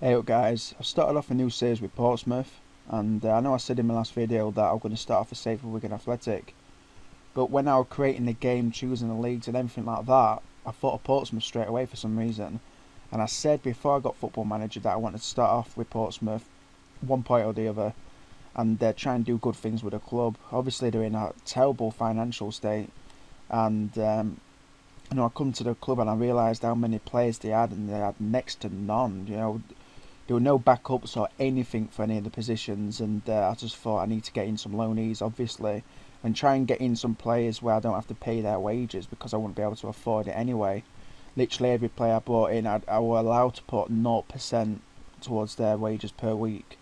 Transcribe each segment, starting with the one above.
Hey up guys, I've started off a new series with Portsmouth, and I know I said in my last video that I'm going to start off a safe with Wigan Athletic, but when I was creating the game, choosing the leagues and everything like that, I thought of Portsmouth straight away for some reason. And I said before I got Football Manager that I wanted to start off with Portsmouth, one point or the other, and try and do good things with the club. Obviously they're in a terrible financial state, and I come to the club and I realised how many players they had, and they had next to none. There were no backups or anything for any of the positions, and I just thought I need to get in some loanees, obviously, and try and get in some players where I don't have to pay their wages because I wouldn't be able to afford it anyway. Literally every player I brought in, I was allowed to put 0% towards their wages per week.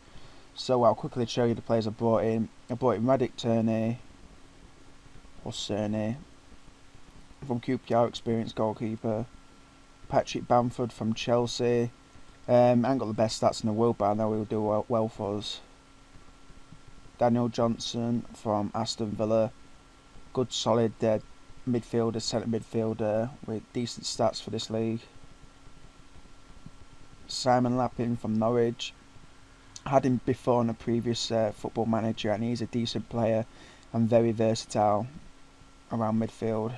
So I'll quickly show you the players I brought in. I brought in Radic Turney, or Cerny, from QPR, experienced goalkeeper. Patrick Bamford from Chelsea. I ain't got the best stats in the world, but I know he'll do well for us. Daniel Johnson from Aston Villa. Good solid midfielder, centre midfielder with decent stats for this league. Simon Lappin from Norwich. Had him before on a previous Football Manager, and he's a decent player and very versatile around midfield.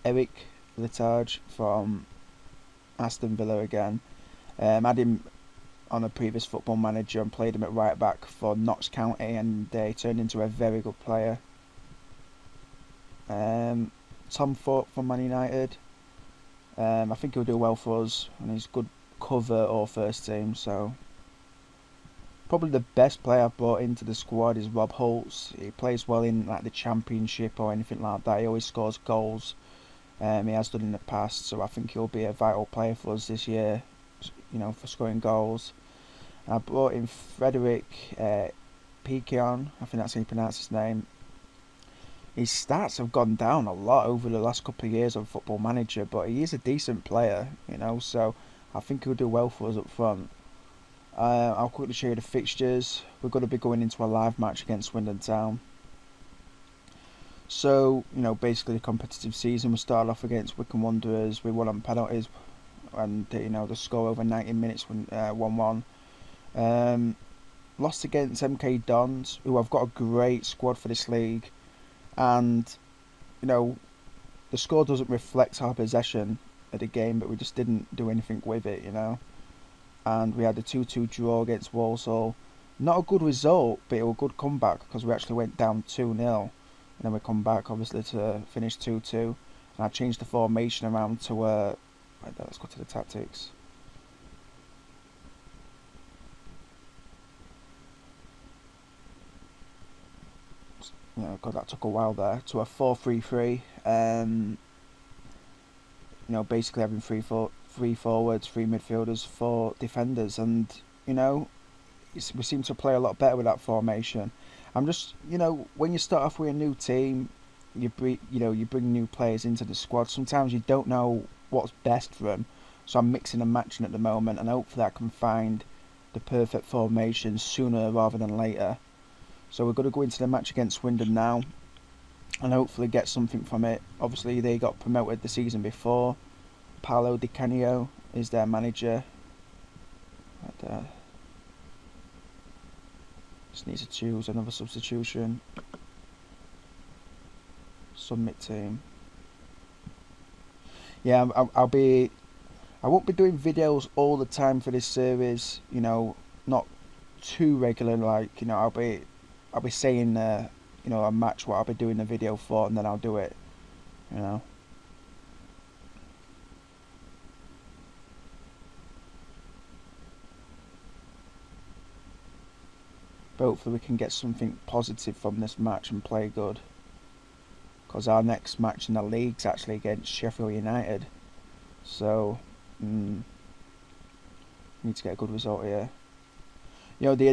Eric Litage from Aston Villa again. Had him on a previous Football Manager and played him at right back for Notts County, and he turned into a very good player. Tom Thorpe from Man United. I think he'll do well for us, and he's good cover or first team. So probably the best player I've brought into the squad is Rob Holtz. He plays well in like the Championship or anything like that. He always scores goals. He has done in the past, so I think he'll be a vital player for us this year, for scoring goals. And I brought in Frederick Piquion, I think that's how you pronounce his name. His stats have gone down a lot over the last couple of years on Football Manager, but he is a decent player, so I think he'll do well for us up front. I'll quickly show you the fixtures. We're going to be going into a live match against Swindon Town. So, basically a competitive season. We started off against Wycombe Wanderers. We won on penalties, and the score over 90 minutes 1-1. Lost against MK Dons, who have got a great squad for this league, and the score doesn't reflect our possession of the game, but we just didn't do anything with it, And we had a 2-2 draw against Walsall. Not a good result, but it was a good comeback because we actually went down 2-0. And then we come back, obviously, to finish 2-2. And I changed the formation around to... let's go to the tactics. God, that took a while there. To a 4-3-3. Basically having three forwards, 3 midfielders, 4 defenders. And, we seem to play a lot better with that formation. I'm just, when you start off with a new team, you bring new players into the squad. Sometimes you don't know what's best for them, so I'm mixing and matching at the moment, and hopefully I can find the perfect formation sooner rather than later. So we're going to go into the match against Swindon now, and hopefully get something from it. Obviously they got promoted the season before. Paolo Di Canio is their manager. Right there. Just need to choose another substitution. Submit team. Yeah, I won't be doing videos all the time for this series. Not too regular. I'll be saying a match what I'll be doing the video for, and then I'll do it. But hopefully we can get something positive from this match and play good. Because our next match in the league's actually against Sheffield United. So, need to get a good result here. The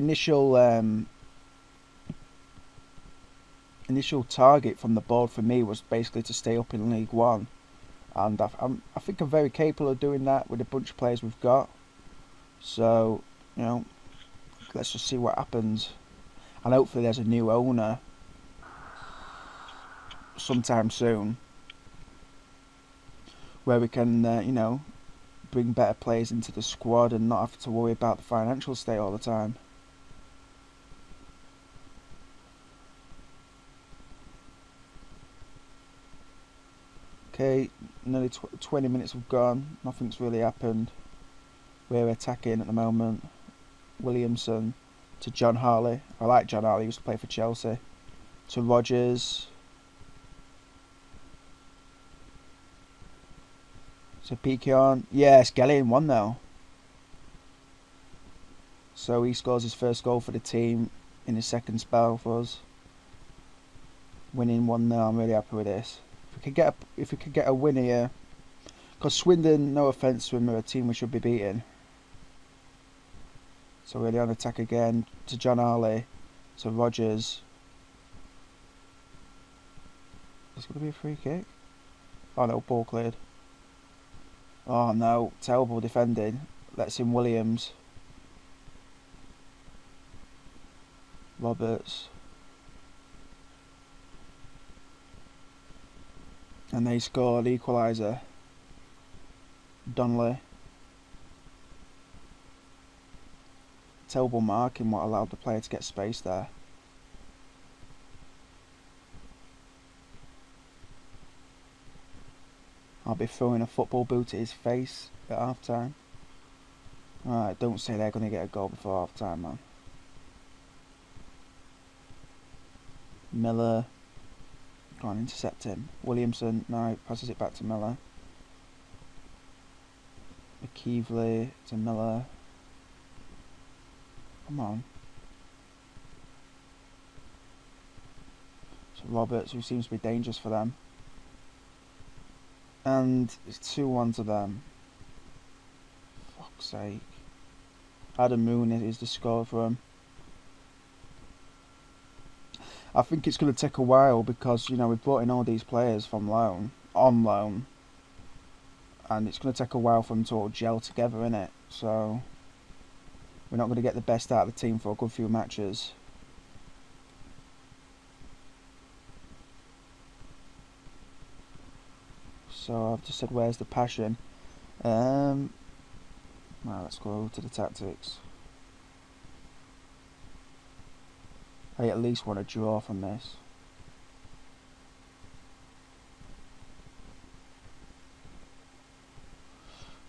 initial target from the board for me was basically to stay up in League One. And I think I'm very capable of doing that with the bunch of players we've got. So, let's just see what happens, and hopefully there's a new owner sometime soon where we can bring better players into the squad and not have to worry about the financial state all the time. Okay, nearly 20 minutes have gone. Nothing's really happened. We're attacking at the moment. Williamson to John Harley. I like John Harley. He used to play for Chelsea. To Rogers. So Piqué on. Yes, Gellin won now. So he scores his first goal for the team in his second spell for us. Winning 1-0. I'm really happy with this. If we could get a win here, because Swindon, no offence to them, are a team we should be beating. So really on attack again to John Harley, to Rogers. Is it going to be a free kick? Oh no, ball cleared. Oh no, terrible defending. Lets in Williams. Roberts. And they scored equaliser. Donnelly. Terrible marking what allowed the player to get space there. I'll be throwing a football boot at his face at half time. Alright, don't say they're going to get a goal before half time, man. Miller. Go on, intercept him. Williamson, no, passes it back to Miller. McKeevely to Miller. Come on. So Roberts, who seems to be dangerous for them. And it's 2-1 to them. Fuck's sake. Adam Moon is the scorer for him. I think it's going to take a while because, you know, we've brought in all these players from loan, on loan. And it's going to take a while for them to all gel together, innit? So we're not going to get the best out of the team for a good few matches. So I've just said, where's the passion? Well, let's go to the tactics. I at least want a draw from this.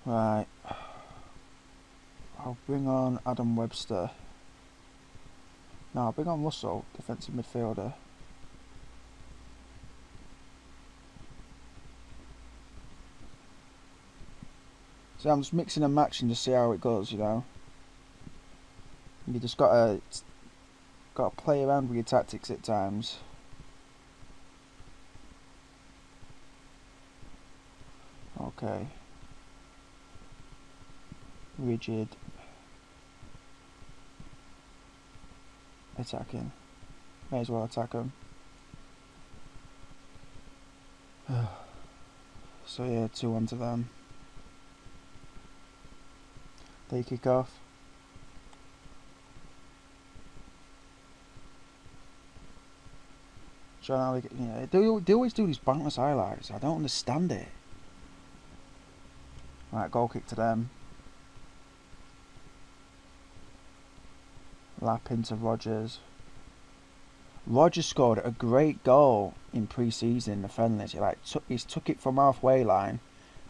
Right. I'll bring on Adam Webster. No, I'll bring on Russell, defensive midfielder. So I'm just mixing and matching to see how it goes, you know. You just gotta play around with your tactics at times. Okay. Rigid. Attacking. May as well attack them. So yeah, 2-1 to them. They kick off. John, you know, they always do these pointless highlights. I don't understand it. Right, goal kick to them. Lap into Rogers. Rogers scored a great goal in pre-season in the friendlies. He took it from halfway line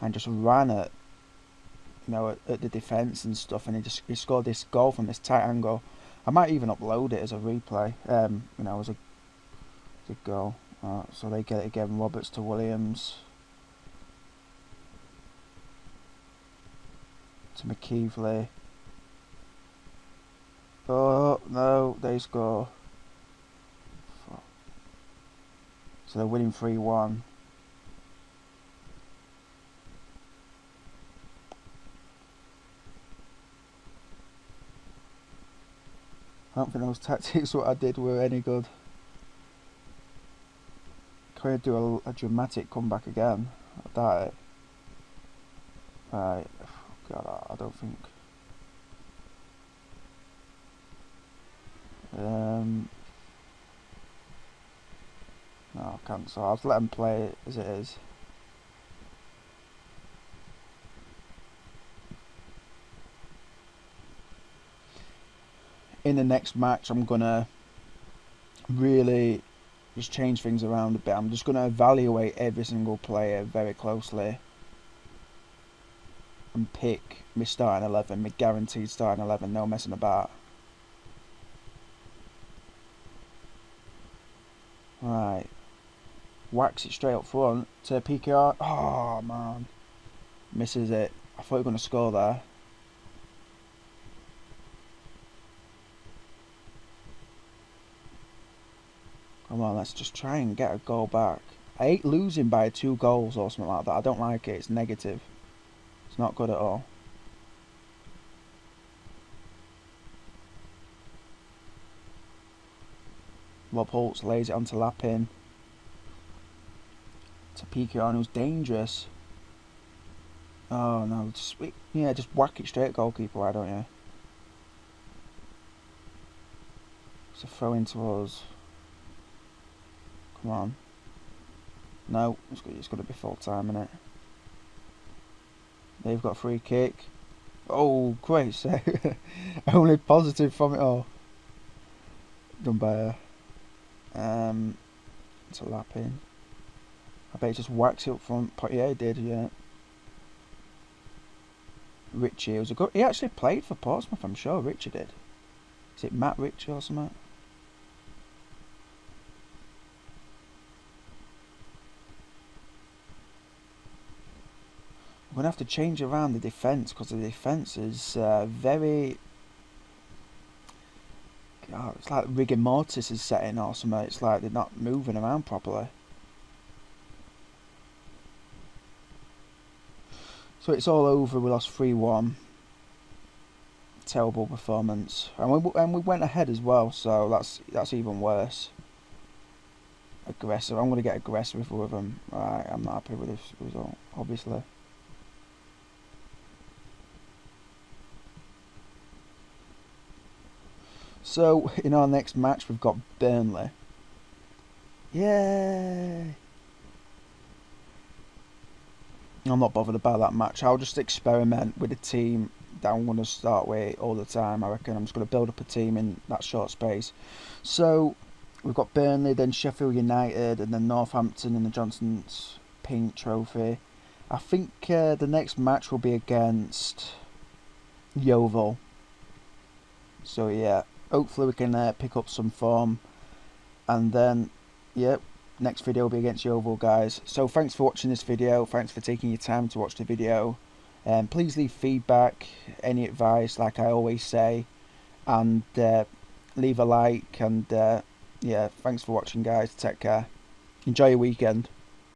and just ran at, you know, at the defence and stuff, and he scored this goal from this tight angle. I might even upload it as a replay. You know, as a good goal. So they get it again. Roberts to Williams. To McKeevely. Oh no, they score. Fuck. So they're winning 3-1. I don't think those tactics what I did were any good. Can I do a dramatic comeback again? I doubt it. Right, God, I don't think. No, I can't. So I'll just let them play it as it is. in the next match I'm gonna really just change things around a bit. I'm just gonna evaluate every single player very closely and pick my starting 11, my guaranteed starting 11, no messing about. Right, whacks it straight up front to PKR. Oh man, misses it. I thought we were going to score there. Come on, let's just try and get a goal back. I hate losing by 2 goals or something like that. I don't like it. It's negative. It's not good at all. Rob Holtz lays it onto Lapin. To PKR, who's dangerous. Oh no, just whack it straight at goalkeeper, why don't you? It's a throw into us. Come on. No, it's got to be full time, innit? They've got a free kick. Oh, great save. Only positive from it all. Done by it's a lap in. I bet he just whacks it up front. Yeah, he did, yeah. Richie was a good. He actually played for Portsmouth, I'm sure. Richie did. Is it Matt Richie or something? I'm gonna have to change around the defence because the defence is very. God, it's like rigor mortis is setting or something. It's like they're not moving around properly. So it's all over. We lost 3-1. Terrible performance, and we went ahead as well. So that's even worse. Aggressive. I'm going to get aggressive with them. Right, I'm not happy with this result, obviously. So in our next match we've got Burnley. Yay! I'm not bothered about that match. I'll just experiment with a team that I'm going to start with all the time. I reckon I'm just going to build up a team in that short space. So we've got Burnley, then Sheffield United, and then Northampton in the Johnson's Pink Trophy. I think the next match will be against Yeovil. So yeah, hopefully we can pick up some form. And then, yeah, next video will be against Yeovil, guys. So thanks for watching this video. Thanks for taking your time to watch the video. Please leave feedback, any advice, like I always say. And leave a like. And yeah, thanks for watching, guys. Take care. Enjoy your weekend.